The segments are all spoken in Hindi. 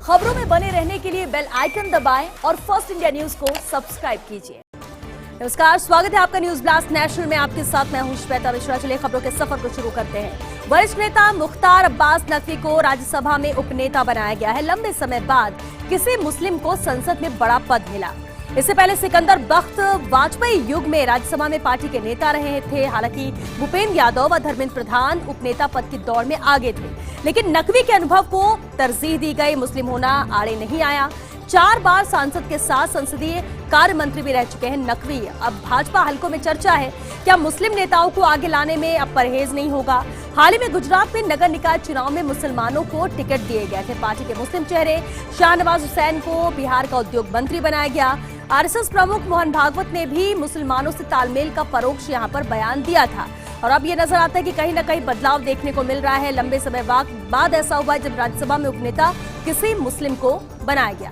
खबरों में बने रहने के लिए बेल आइकन दबाएं और फर्स्ट इंडिया न्यूज को सब्सक्राइब कीजिए। नमस्कार, स्वागत है आपका न्यूज ब्लास्ट नेशनल में। आपके साथ मैं हूं श्वेता मिश्रा। चलिए खबरों के सफर को शुरू करते हैं। वरिष्ठ नेता मुख्तार अब्बास नकवी को राज्यसभा में उपनेता बनाया गया है। लंबे समय बाद किसी मुस्लिम को संसद में बड़ा पद मिला। इससे पहले सिकंदर बख्त वाजपेयी युग में राज्यसभा में पार्टी के नेता रहे थे। हालांकि भूपेंद्र यादव और धर्मेंद्र प्रधान उपनेता पद की दौड़ में आगे थे, लेकिन नकवी के अनुभव को तरजीह दी गई। मुस्लिम होना आड़े नहीं आया। 4 बार सांसद के साथ संसदीय कार्य मंत्री भी रह चुके हैं नकवी। अब भाजपा हलकों में चर्चा है, क्या मुस्लिम नेताओं को आगे लाने में अब परहेज नहीं होगा। हाल ही में गुजरात में नगर निकाय चुनाव में मुसलमानों को टिकट दिए गए थे। पार्टी के मुस्लिम चेहरे शाहनवाज हुसैन को बिहार का उद्योग मंत्री बनाया गया। आरएसएस प्रमुख मोहन भागवत ने भी मुसलमानों से तालमेल का परोक्ष यहां पर बयान दिया था। और अब ये नजर आता है कि कहीं न कहीं बदलाव देखने को मिल रहा है। लंबे समय बाद ऐसा हुआ जब राज्यसभा में उपनेता किसी मुस्लिम को बनाया गया।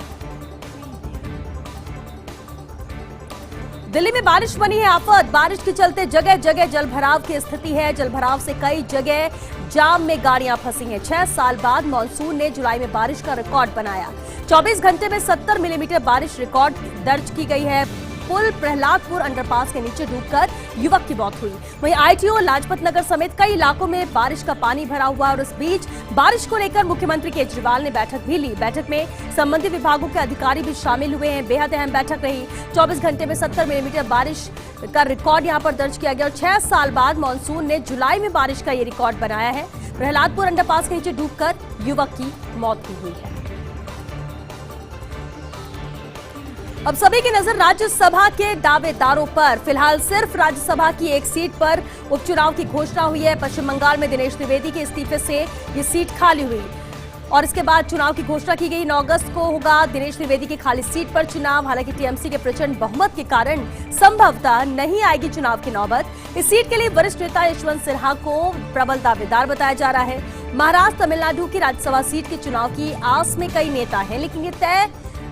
दिल्ली में बारिश बनी है आफत। बारिश के चलते जगह जगह जलभराव की स्थिति है। जलभराव से कई जगह जाम में गाड़ियां फंसी हैं। 6 साल बाद मॉनसून ने जुलाई में बारिश का रिकॉर्ड बनाया। 24 घंटे में 70 मिलीमीटर बारिश रिकॉर्ड दर्ज की गई है। पुल प्रहलादपुर अंडरपास के नीचे डूबकर युवक की मौत हुई। वहीं आईटीओ लाजपत नगर समेत कई इलाकों में बारिश का पानी भरा हुआ। और इस बीच बारिश को लेकर मुख्यमंत्री केजरीवाल ने बैठक भी ली। बैठक में संबंधित विभागों के अधिकारी भी शामिल हुए हैं। बेहद अहम बैठक रही। 24 घंटे में 70 मिलीमीटर बारिश का रिकॉर्ड यहां पर दर्ज किया गया। और 6 साल बाद मानसून ने जुलाई में बारिश का ये रिकॉर्ड बनाया है। प्रहलादपुर अंडरपास के नीचे डूबकर युवक की मौत भी हुई है। अब सभी की नजर राज्यसभा के दावेदारों पर। फिलहाल सिर्फ राज्यसभा की एक सीट पर उपचुनाव की घोषणा हुई है। पश्चिम बंगाल में दिनेश त्रिवेदी के इस्तीफे से ये सीट खाली हुई और इसके बाद चुनाव की घोषणा की गई। 9 अगस्त को होगा दिनेश त्रिवेदी की खाली सीट पर चुनाव। हालांकि टीएमसी के प्रचंड बहुमत के कारण संभवतः नहीं आएगी चुनाव की नौबत। इस सीट के लिए वरिष्ठ नेता यशवंत सिन्हा को प्रबल दावेदार बताया जा रहा है। महाराष्ट्र, तमिलनाडु की राज्यसभा सीट के चुनाव की आस में कई नेता हैं, लेकिन ये तय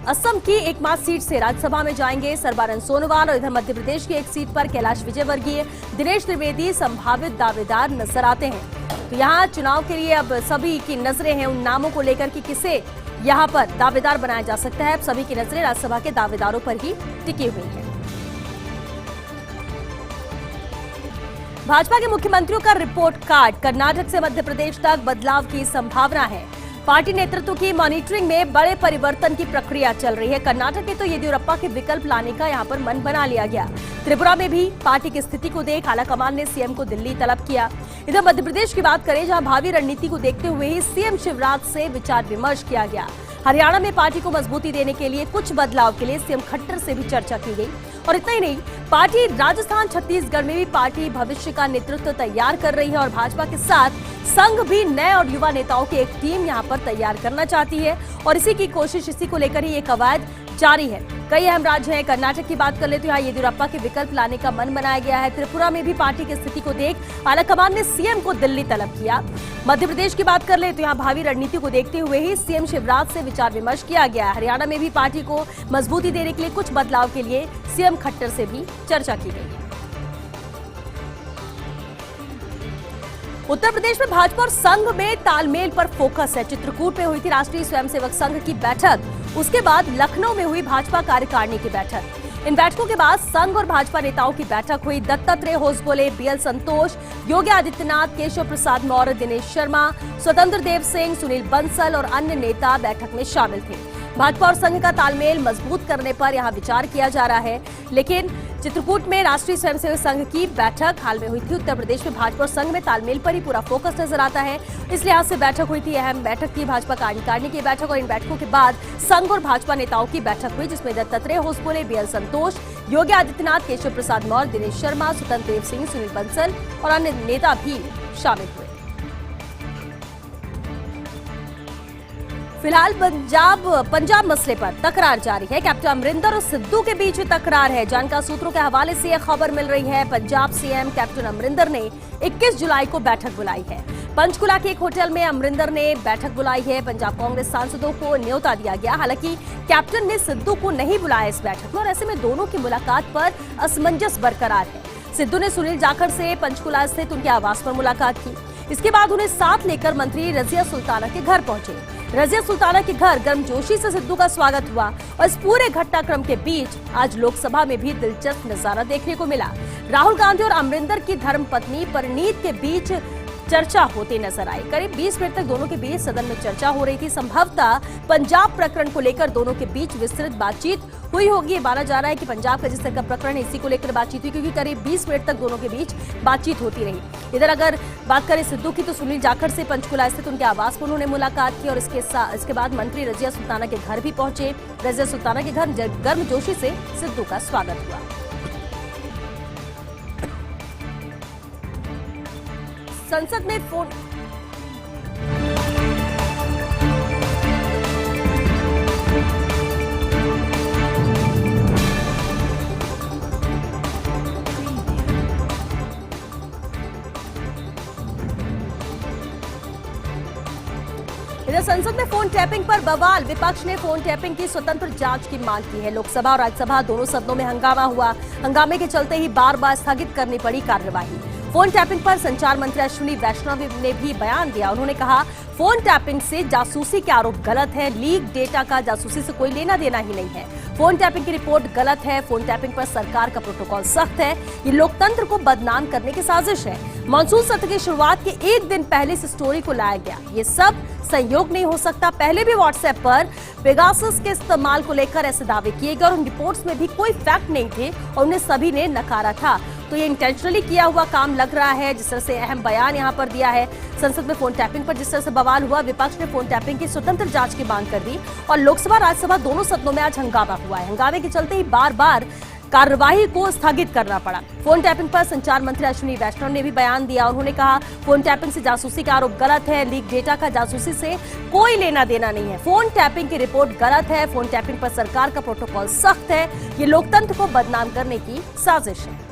असम की एकमात्र सीट से राज्यसभा में जाएंगे सर्बानंद सोनोवाल। और इधर मध्य प्रदेश की एक सीट पर कैलाश विजयवर्गीय, दिनेश त्रिवेदी संभावित दावेदार नजर आते हैं। तो यहाँ चुनाव के लिए अब सभी की नजरें हैं उन नामों को लेकर कि किसे यहाँ पर दावेदार बनाया जा सकता है। अब सभी की नजरें राज्यसभा के दावेदारों पर ही टिकी हुई हैं। भाजपा के मुख्यमंत्रियों का रिपोर्ट कार्ड। कर्नाटक से मध्य प्रदेश तक बदलाव की संभावना है। पार्टी नेतृत्व की मॉनिटरिंग में बड़े परिवर्तन की प्रक्रिया चल रही है। कर्नाटक में तो येदियुरप्पा के विकल्प लाने का यहां पर मन बना लिया गया। त्रिपुरा में भी पार्टी की स्थिति को देख आलाकमान ने सीएम को दिल्ली तलब किया। इधर मध्य प्रदेश की बात करें, जहां भावी रणनीति को देखते हुए ही सीएम शिवराज से विचार विमर्श किया गया। हरियाणा में पार्टी को मजबूती देने के लिए कुछ बदलाव के लिए सीएम खट्टर से भी चर्चा की गई। और इतना ही नहीं, पार्टी राजस्थान, छत्तीसगढ़ में भी पार्टी भविष्य का नेतृत्व तैयार कर रही है। और भाजपा के साथ संघ भी नए और युवा नेताओं की एक टीम यहां पर तैयार करना चाहती है। और इसी की कोशिश, इसी को लेकर ही ये कवायद जारी है। कई अहम राज्य हैं। कर्नाटक की बात कर ले तो यहाँ येदियुरप्पा के विकल्प लाने का मन बनाया गया है। त्रिपुरा में भी पार्टी की स्थिति को देख आलाकमान ने सीएम को दिल्ली तलब किया। मध्य प्रदेश की बात कर ले तो यहाँ भावी रणनीति को देखते हुए ही सीएम शिवराज से विचार विमर्श किया गया। हरियाणा में भी पार्टी को मजबूती देने के लिए कुछ बदलाव के लिए सीएम खट्टर से भी चर्चा की गई है। उत्तर प्रदेश में भाजपा और संघ में तालमेल पर फोकस है। चित्रकूट में हुई थी राष्ट्रीय स्वयंसेवक संघ की बैठक। उसके बाद लखनऊ में हुई भाजपा कार्यकारिणी की बैठक। इन बैठकों के बाद संघ और भाजपा नेताओं की बैठक हुई। दत्तात्रेय होसबोले, बीएल संतोष, योगी आदित्यनाथ, केशव प्रसाद मौर्य, दिनेश शर्मा, स्वतंत्र देव सिंह, सुनील बंसल और अन्य नेता बैठक में शामिल थे। भाजपा और संघ का तालमेल मजबूत करने पर यहां विचार किया जा रहा है। लेकिन चित्रकूट में राष्ट्रीय स्वयंसेवक संघ की बैठक हाल में हुई थी। उत्तर प्रदेश में भाजपा और संघ में तालमेल पर ही पूरा फोकस नजर आता है। इस लिहाज से बैठक हुई थी। अहम बैठक थी भाजपा कार्यकारिणी की बैठक। और इन बैठकों के बाद संघ और भाजपा नेताओं की बैठक हुई, जिसमें दत्तात्रेय होसबोले, बीएल संतोष, योगी आदित्यनाथ, केशव प्रसाद मौर्य, दिनेश शर्मा, स्वतंत्र देव सिंह, सुनील बंसल और अन्य नेता भी शामिल हुए। फिलहाल पंजाब मसले पर तकरार जारी है। कैप्टन अमरिंदर और सिद्धू के बीच तकरार है। जानकार सूत्रों के हवाले से यह खबर मिल रही है। पंजाब सीएम कैप्टन अमरिंदर ने 21 जुलाई को बैठक बुलाई है। पंचकुला के एक होटल में अमरिंदर ने बैठक बुलाई है। पंजाब कांग्रेस सांसदों को न्योता दिया गया। हालांकि कैप्टन ने सिद्धू को नहीं बुलाया इस बैठक में और ऐसे में दोनों की मुलाकात पर असमंजस बरकरार है। सिद्धू ने सुनील जाखड़ से पंचकुला स्थित उनके आवास पर मुलाकात की। इसके बाद उन्हें साथ लेकर मंत्री रजिया सुल्ताना के घर पहुंचे। रजिया सुल्ताना के घर गर्मजोशी से सिद्धू का स्वागत हुआ और इस पूरे घटनाक्रम के बीच आज लोकसभा में भी दिलचस्प नजारा देखने को मिला। राहुल गांधी और अमरिंदर की धर्मपत्नी परनीत के बीच चर्चा होती नजर आई। करीब 20 मिनट तक दोनों के बीच सदन में चर्चा हो रही थी। संभवतः पंजाब प्रकरण को लेकर दोनों के बीच विस्तृत बातचीत हुई होगी। ये माना जा रहा है कि पंजाब का जिस तरह का प्रकरण इसी को लेकर बातचीत हुई, क्योंकि करीब 20 मिनट तक दोनों के बीच बातचीत होती रही। इधर अगर बात करें सिद्धू की, तो सुनील जाखड़ से पंचकुला स्थित उनके आवास पर उन्होंने मुलाकात की और इसके बाद मंत्री रजिया सुल्ताना के घर भी पहुंचे। रजिया सुल्ताना के घर गर्मजोशी से सिद्धू का स्वागत हुआ। संसद में फोन इधर संसद में फोन टैपिंग पर बवाल। विपक्ष ने फोन टैपिंग की स्वतंत्र जांच की मांग की है। लोकसभा और राज्यसभा दोनों सदनों में हंगामा हुआ। हंगामे के चलते ही बार बार स्थगित करनी पड़ी कार्यवाही। फोन टैपिंग पर संचार मंत्री अश्विनी वैष्णव ने भी बयान दिया। उन्होंने कहा, फोन टैपिंग से जासूसी के आरोप गलत है। लीक डेटा का जासूसी से कोई लेना देना ही नहीं है। फोन टैपिंग की रिपोर्ट गलत है। फोन टैपिंग पर सरकार का प्रोटोकॉल सख्त है। ये लोकतंत्र को बदनाम करने की साजिश है। मॉनसून सत्र की शुरुआत के एक दिन पहले इस स्टोरी को लाया गया। ये सब संयोग नहीं हो सकता। पहले भी व्हाट्सएप पर पेगासस के इस्तेमाल को लेकर ऐसे दावे किए गए और उन रिपोर्ट्स में भी कोई फैक्ट नहीं थे और उन्हें सभी ने नकारा था। तो ये इंटेंशनली किया हुआ काम लग रहा है। जिस तरह से अहम बयान यहाँ पर दिया है संसद में फोन टैपिंग पर, जिस तरह से बवाल हुआ, विपक्ष ने फोन टैपिंग की स्वतंत्र जांच की मांग कर दी और लोकसभा राज्यसभा दोनों सदनों में आज हंगामा हुआ है। हंगामे के चलते ही बार बार कार्यवाही को स्थगित करना पड़ा। फोन टैपिंग पर संचार मंत्री अश्विनी वैष्णव ने भी बयान दिया। उन्होंने कहा, फोन टैपिंग से जासूसी का आरोप गलत है। लीक डेटा का जासूसी से कोई लेना देना नहीं है। फोन टैपिंग की रिपोर्ट गलत है। फोन टैपिंग पर सरकार का प्रोटोकॉल सख्त है। ये लोकतंत्र को बदनाम करने की साजिश है।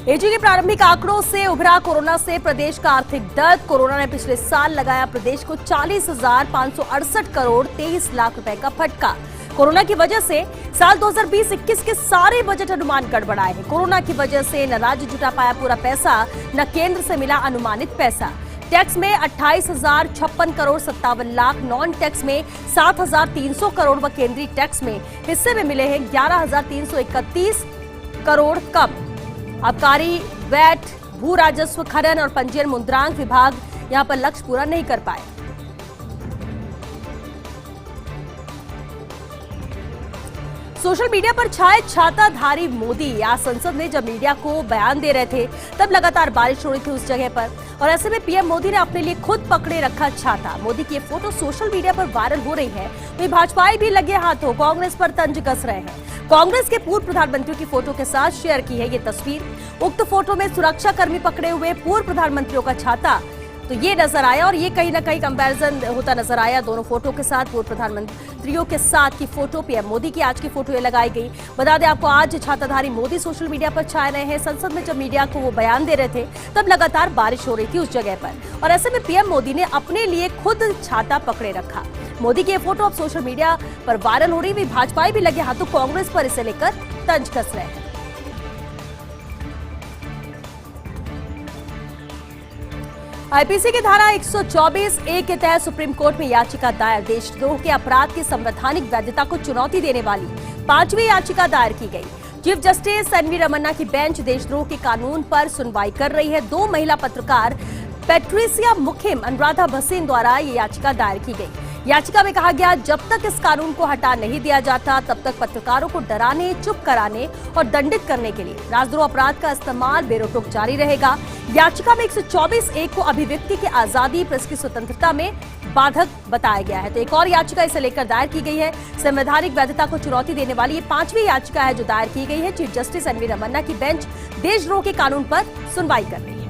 एजी के प्रारंभिक आंकड़ों से उभरा कोरोना से प्रदेश का आर्थिक दर्द। कोरोना ने पिछले साल लगाया प्रदेश को 40,568 करोड़ 23 लाख रुपए का फटका। कोरोना की वजह से साल 2020-21 के सारे बजट अनुमान गड़बड़ाए हैं। कोरोना की वजह से न राज्य जुटा पाया पूरा पैसा, न केंद्र से मिला अनुमानित पैसा। टैक्स में 28,056 करोड़ 57 लाख, नॉन टैक्स में 7,300 करोड़ व केंद्रीय टैक्स में हिस्से में मिले हैं 11,331 करोड़ कम। आबकारी, वैट, भू राजस्व, खनन और पंजीयन मुद्रांक विभाग यहां पर लक्ष्य पूरा नहीं कर पाए। सोशल मीडिया पर छाए छाताधारी मोदी। आज संसद में जब मीडिया को बयान दे रहे थे तब लगातार बारिश हो रही थी उस जगह पर और ऐसे में पीएम मोदी ने अपने लिए खुद पकड़े रखा छाता। मोदी की ये फोटो सोशल मीडिया पर वायरल हो रही है। वहीं भाजपाई भी लगे हाथों कांग्रेस पर तंज कस रहे हैं। कांग्रेस के पूर्व प्रधानमंत्रियों की फोटो के साथ शेयर की है ये तस्वीर। उक्त फोटो में सुरक्षा कर्मी पकड़े हुए पूर्व प्रधानमंत्रियों का छाता तो ये नजर आया और ये कहीं ना कहीं कंपैरिजन होता नजर आया दोनों फोटो के साथ। पूर्व प्रधानमंत्रियों के साथ की फोटो, पीएम मोदी की आज की फोटो ये लगाई गई। बता दें आपको, आज छाताधारी मोदी सोशल मीडिया पर छाए रहे हैं। संसद में जब मीडिया को वो बयान दे रहे थे तब लगातार बारिश हो रही थी उस जगह पर और ऐसे में पीएम मोदी ने अपने लिए खुद छाता पकड़े रखा। मोदी की ये फोटो अब सोशल मीडिया पर वायरल हो रही हुई। भाजपा भी लगे हाथों कांग्रेस पर इसे लेकर तंज कस रहे हैं। आईपीसी की धारा 124(a) के तहत सुप्रीम कोर्ट में याचिका दायर। देशद्रोह के अपराध की संवैधानिक वैधता को चुनौती देने वाली 5वीं याचिका दायर की गई। चीफ जस्टिस एनवी रमन्ना की बेंच देशद्रोह के कानून पर सुनवाई कर रही है। 2 महिला पत्रकार पैट्रिसिया मुखिम, अनुराधा भसीन द्वारा ये याचिका दायर की गई। याचिका में कहा गया, जब तक इस कानून को हटा नहीं दिया जाता तब तक पत्रकारों को डराने, चुप कराने और दंडित करने के लिए राजद्रोह अपराध का इस्तेमाल बेरोक जारी रहेगा। याचिका में 124(a) को अभिव्यक्ति की आजादी, प्रेस की स्वतंत्रता में बाधक बताया गया है। तो एक और याचिका इसे लेकर दायर की गई है। संवैधानिक वैधता को चुनौती देने वाली ये 5वीं याचिका है जो दायर की गई है। चीफ जस्टिस एनवी रमन्ना की बेंच देशद्रोह के कानून पर सुनवाई कर रही है।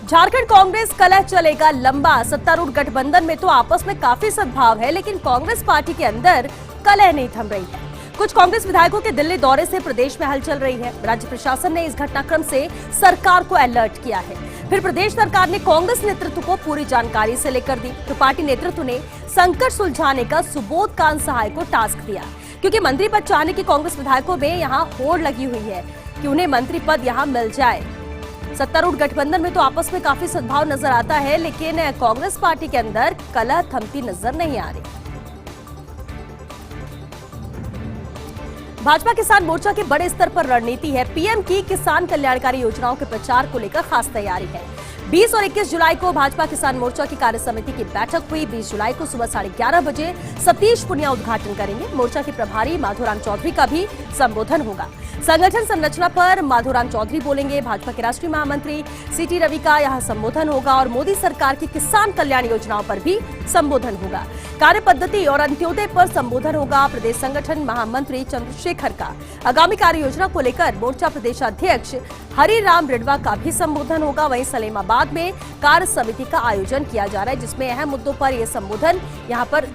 झारखंड कांग्रेस कलह चलेगा लंबा। सत्तारूढ़ गठबंधन में तो आपस में काफी सद्भाव है, लेकिन कांग्रेस पार्टी के अंदर कलह नहीं थम रही है। कुछ कांग्रेस विधायकों के दिल्ली दौरे से प्रदेश में हलचल रही है। राज्य प्रशासन ने इस घटनाक्रम से सरकार को अलर्ट किया है। फिर प्रदेश सरकार ने कांग्रेस नेतृत्व को पूरी जानकारी से लेकर दी। तो पार्टी नेतृत्व ने संकट सुलझाने का सुबोध कांत सहाय को टास्क दिया, क्योंकि मंत्री पद चाहने की कांग्रेस विधायकों में यहाँ होड़ लगी हुई है। कि उन्हें मंत्री पद यहां मिल जाए। सत्तारूढ़ गठबंधन में तो आपस में काफी सद्भाव नजर आता है, लेकिन कांग्रेस पार्टी के अंदर कलह थमती नजर नहीं आ रही। भाजपा किसान मोर्चा की बड़े स्तर पर रणनीति है। पीएम की किसान कल्याणकारी योजनाओं के प्रचार को लेकर खास तैयारी है। 20 और 21 जुलाई को भाजपा किसान मोर्चा की कार्य समिति की बैठक हुई। 20 जुलाई को सुबह 11:30 बजे सतीश पुनिया उद्घाटन करेंगे। मोर्चा के प्रभारी माधोराम चौधरी का भी संबोधन होगा। संगठन संरचना पर माधोराम चौधरी बोलेंगे। भाजपा के राष्ट्रीय महामंत्री सीटी रवि का यहां संबोधन होगा और मोदी सरकार की किसान कल्याण योजनाओं पर भी संबोधन होगा। कार्य पद्धति और अंत्योदय पर संबोधन होगा। प्रदेश संगठन महामंत्री चंद्रशेखर का आगामी कार्य योजना को लेकर मोर्चा प्रदेशाध्यक्ष हरिराम रिडवा का भी संबोधन होगा। वहीं सलेमाबाद में कार्य समिति का आयोजन किया जा रहा है, जिसमें अहम मुद्दों पर यह संबोधन यहां पर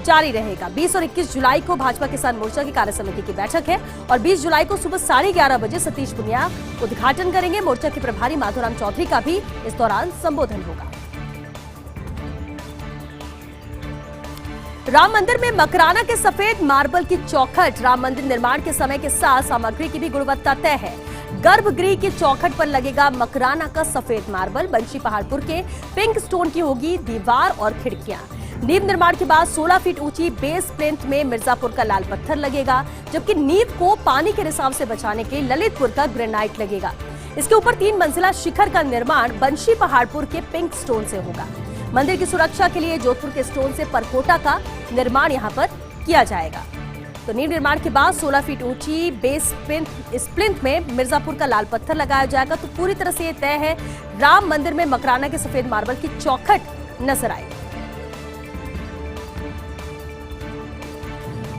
जारी रहेगा। 20 और 21 जुलाई को भाजपा किसान मोर्चा की कार्य समिति की बैठक है और 20 जुलाई को सुबह 11:30 बजे सतीश पुनिया उद्घाटन करेंगे। मोर्चा के प्रभारी माधोराम चौधरी का भी इस दौरान संबोधन होगा। राम मंदिर में मकराना के सफेद मार्बल की चौखट। राम मंदिर निर्माण के समय के साथ सामग्री की भी गुणवत्ता तय है। गर्भगृह की चौखट पर लगेगा मकराना का सफेद मार्बल। बंशी पहाड़पुर के पिंक स्टोन की होगी दीवार और खिड़कियां। नींव निर्माण के बाद 16 फीट ऊंची बेस प्लिंथ में मिर्जापुर का लाल पत्थर लगेगा, जबकि नींव को पानी के रिसाव से बचाने के लिए ललितपुर का ग्रेनाइट लगेगा। इसके ऊपर 3 मंजिला शिखर का निर्माण बंशी पहाड़पुर के पिंक स्टोन से होगा। मंदिर की सुरक्षा के लिए जोधपुर के स्टोन से परकोटा का निर्माण यहां पर किया जाएगा। तो नींव निर्माण के बाद 16 फीट ऊंची बेस प्लिंथ में मिर्जापुर का लाल पत्थर लगाया जाएगा। तो पूरी तरह से यह तय है, राम मंदिर में मकराना के सफेद मार्बल की चौखट नजर आएगी।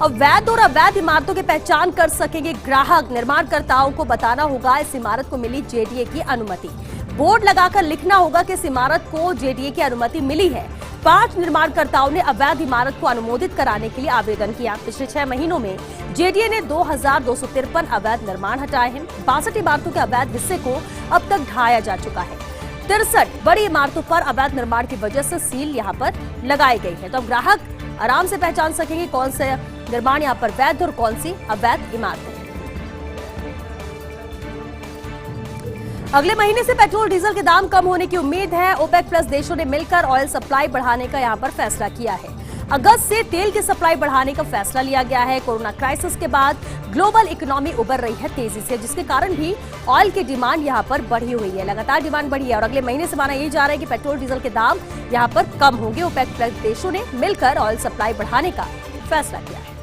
अवैध और अवैध इमारतों की पहचान कर सकेंगे ग्राहक। निर्माणकर्ताओं को बताना होगा इस इमारत को मिली जेडीए की अनुमति। बोर्ड लगाकर लिखना होगा कि इस इमारत को जेडीए की अनुमति मिली है। 5 निर्माणकर्ताओं ने अवैध इमारत को अनुमोदित कराने के लिए आवेदन किया। पिछले 6 महीनों में जेडीए ने 2253 अवैध निर्माण हटाए हैं। 62 इमारतों के अवैध हिस्से को अब तक ढाया जा चुका है। 63 बड़ी इमारतों पर अवैध निर्माण की वजह से सील यहां पर लगाई गई है। तो अब ग्राहक आराम से पहचान सकेंगे कौन से निर्माण यहां पर वैध और कौन सी अवैध इमारतें। अगले महीने से पेट्रोल डीजल के दाम कम होने की उम्मीद है। ओपेक प्लस देशों ने मिलकर ऑयल सप्लाई बढ़ाने का यहां पर फैसला किया है। अगस्त से तेल की सप्लाई बढ़ाने का फैसला लिया गया है। कोरोना क्राइसिस के बाद ग्लोबल इकोनॉमी उबर रही है तेजी से, जिसके कारण भी ऑयल की डिमांड यहां पर बढ़ी हुई है। लगातार डिमांड बढ़ी है और अगले महीने से माना यह जा रहा है कि पेट्रोल डीजल के दाम यहां पर कम होंगे। ओपेक प्लस देशों ने मिलकर ऑयल सप्लाई बढ़ाने का फैसला किया है।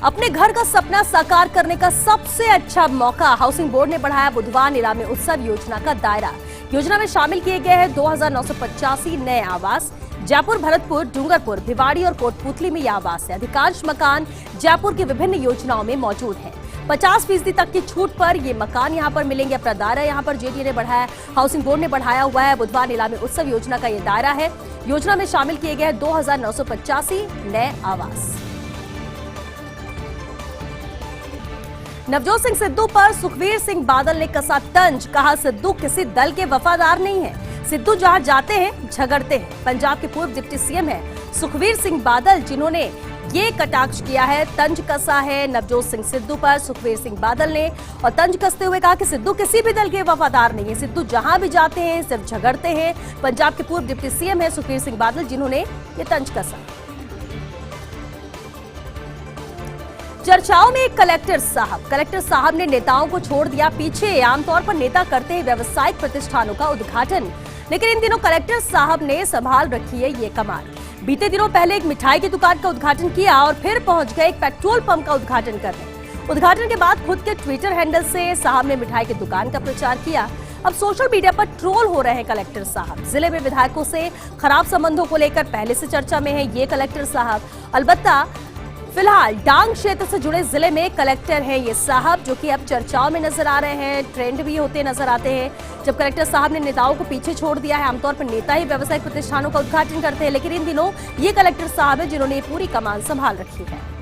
अपने घर का सपना साकार करने का सबसे अच्छा मौका। हाउसिंग बोर्ड ने बढ़ाया बुधवार नीलामी उत्सव योजना का दायरा। योजना में शामिल किए गए हैं 2985 नए आवास। जयपुर, भरतपुर, डूंगरपुर, भिवाड़ी और कोटपुतली में ये आवास है। अधिकांश मकान जयपुर की विभिन्न योजनाओं में मौजूद हैं। 50% तक की छूट पर ये मकान यहां पर मिलेंगे। अपना दायरा यहां पर जेडीए ने बढ़ाया, हाउसिंग बोर्ड ने बढ़ाया हुआ है। बुधवार नीलामी उत्सव योजना का ये दायरा है। योजना में शामिल किए गए 2985 नए आवास। नवजोत सिंह सिद्धू पर सुखबीर सिंह बादल ने कसा तंज। कहा, सिद्धू किसी दल के वफादार नहीं है। सिद्धू जहां जाते हैं झगड़ते हैं। पंजाब के पूर्व डिप्टी सीएम है सुखबीर सिंह बादल, जिन्होंने ये कटाक्ष किया है, तंज कसा है नवजोत सिंह सिद्धू पर सुखबीर सिंह बादल ने। और तंज कसते हुए कहा कि सिद्धू किसी भी दल के वफादार नहीं है। सिद्धू जहां भी जाते हैं सिर्फ झगड़ते हैं। पंजाब के पूर्व डिप्टी सीएम है सुखबीर सिंह बादल, जिन्होंने ये तंज कसा। चर्चाओं में एक कलेक्टर साहब ने नेताओं को छोड़ दिया पीछे। आमतौर पर नेता करते हैं व्यावसायिक प्रतिष्ठानों का उद्घाटन, लेकिन इन दिनों कलेक्टर साहब ने संभाल रखी है ये कमान। बीते दिनों पहले एक मिठाई की दुकान का उद्घाटन किया और फिर पहुंच गए एक पेट्रोल पंप का उद्घाटन करने। उद्घाटन के बाद खुद के ट्विटर हैंडल से साहब ने मिठाई की दुकान का प्रचार किया। अब सोशल मीडिया पर ट्रोल हो रहे हैं कलेक्टर साहब। जिले में विधायकों से खराब संबंधों को लेकर पहले से चर्चा में है ये कलेक्टर साहब। अलबत्ता फिलहाल डांग क्षेत्र से जुड़े जिले में कलेक्टर हैं ये साहब, जो कि अब चर्चाओं में नजर आ रहे हैं, ट्रेंड भी होते नजर आते हैं। जब कलेक्टर साहब ने नेताओं को पीछे छोड़ दिया है। आमतौर पर नेता ही व्यावसायिक प्रतिष्ठानों का उद्घाटन करते हैं, लेकिन इन दिनों ये कलेक्टर साहब है जिन्होंने पूरी कमान संभाल रखी है।